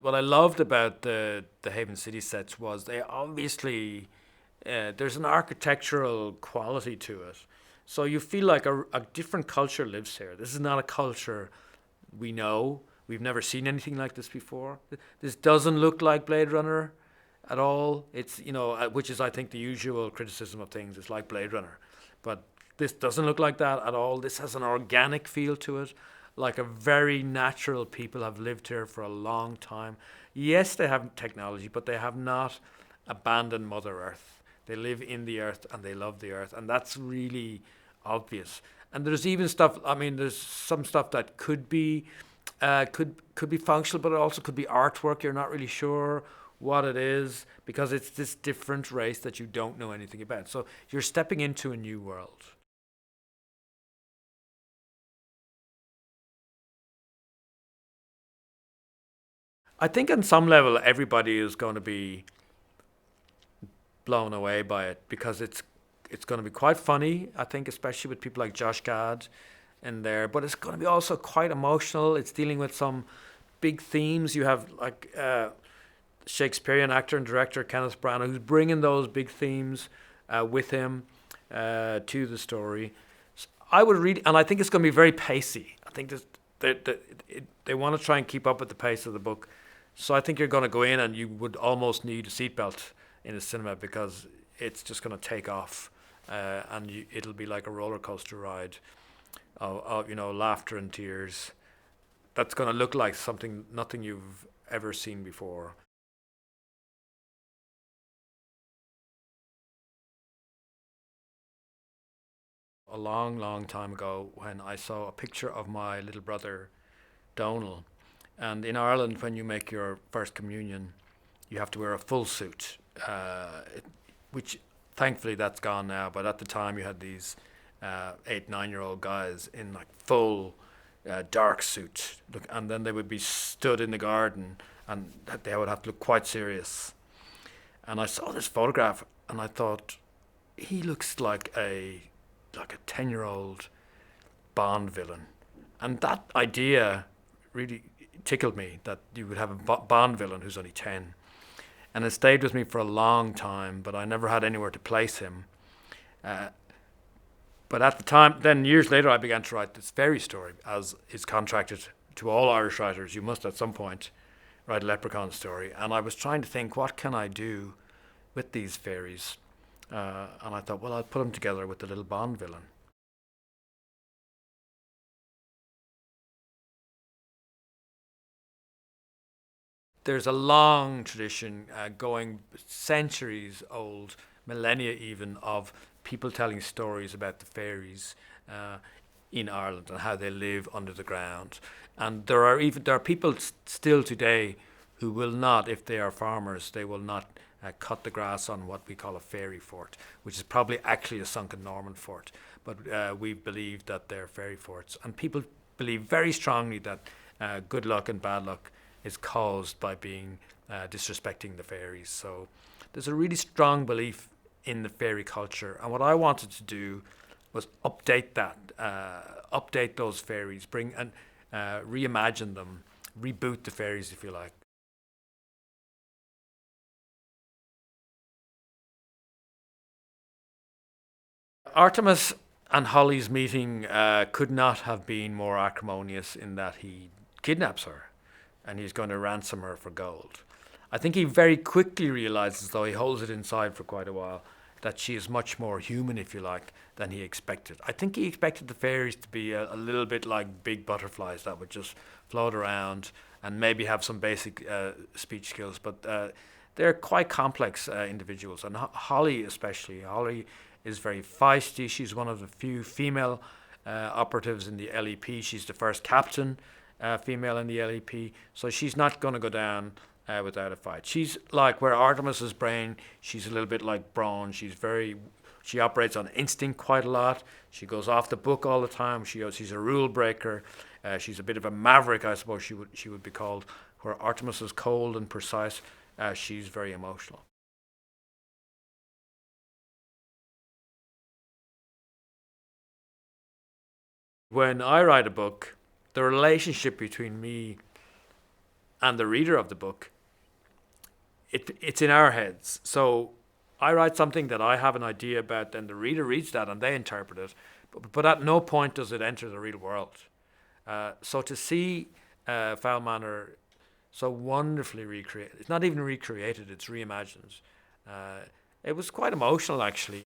What I loved about the Haven City sets was they obviously there's an architectural quality to it, so you feel like a different culture lives here. This is not a culture we know. We've never seen anything like this before. This doesn't look like Blade Runner at all. It's which is I think the usual criticism of things. It's like Blade Runner, but this doesn't look like that at all. This has an organic feel to it, like a very natural people have lived here for a long time. Yes, they have technology, but they have not abandoned Mother Earth. They live in the earth and they love the earth, and that's really obvious. And there's even stuff. I mean, there's some stuff that could be functional, but it also could be artwork. You're not really sure what it is because it's this different race that you don't know anything about. So you're stepping into a new world. I think on some level everybody is going to be blown away by it because it's going to be quite funny. I think especially with people like Josh Gad in there, but it's going to be also quite emotional. It's dealing with some big themes. You have like Shakespearean actor and director Kenneth Branagh who's bringing those big themes with him to the story. So I would read, and I think it's going to be very pacey. I think they want to try and keep up with the pace of the book. So I think you're going to go in and you would almost need a seatbelt in a cinema because it's just going to take off, and it'll be like a roller coaster ride of laughter and tears. That's going to look like nothing you've ever seen before. A long, long time ago, when I saw a picture of my little brother Donal, and in Ireland, when you make your first communion, you have to wear a full suit, which thankfully that's gone now. But at the time, you had these 8, 9-year-old guys in like full dark suit, and then they would be stood in the garden, and they would have to look quite serious. And I saw this photograph, and I thought he looks like a 10-year-old Bond villain, and that idea really tickled me that you would have a Bond villain who's only 10. And it stayed with me for a long time, but I never had anywhere to place him. Uh, but at the time, then years later, I began to write this fairy story, as is contracted to all Irish writers. You must at some point write a leprechaun story. And I was trying to think, what can I do with these fairies? And I thought, well, I'll put them together with the little Bond villain. There's a long tradition going centuries old, millennia even, of people telling stories about the fairies uh, in Ireland and how they live under the ground. And there are people still today who will not, if they are farmers, they will not cut the grass on what we call a fairy fort, which is probably actually a sunken Norman fort. But we believe that they're fairy forts, and people believe very strongly that good luck and bad luck is caused by being disrespecting the fairies. So there's a really strong belief in the fairy culture, and what I wanted to do was update that, update those fairies, bring and reimagine them, reboot the fairies, if you like. Artemis and Holly's meeting could not have been more acrimonious in that he kidnaps her and he's going to ransom her for gold. I think he very quickly realizes, though he holds it inside for quite a while, that she is much more human, if you like, than he expected. I think he expected the fairies to be a little bit like big butterflies that would just float around and maybe have some basic speech skills, but they're quite complex individuals. And Holly, especially, Holly is very feisty. She's one of the few female operatives in the LEP. She's the first captain female in the LEP, so she's not going to go down without a fight. She's like where Artemis's brain, she's a little bit like Braun. She operates on instinct quite a lot. She goes off the book all the time. She's a rule breaker. She's a bit of a maverick, I suppose she would be called. Where Artemis is cold and precise, she's very emotional. When I write a book, the relationship between me and the reader of the book, it's in our heads. So I write something that I have an idea about, then the reader reads that and they interpret it, but at no point does it enter the real world. So to see Fowl Manor so wonderfully recreated, it's not even recreated, it's reimagined. It was quite emotional, actually.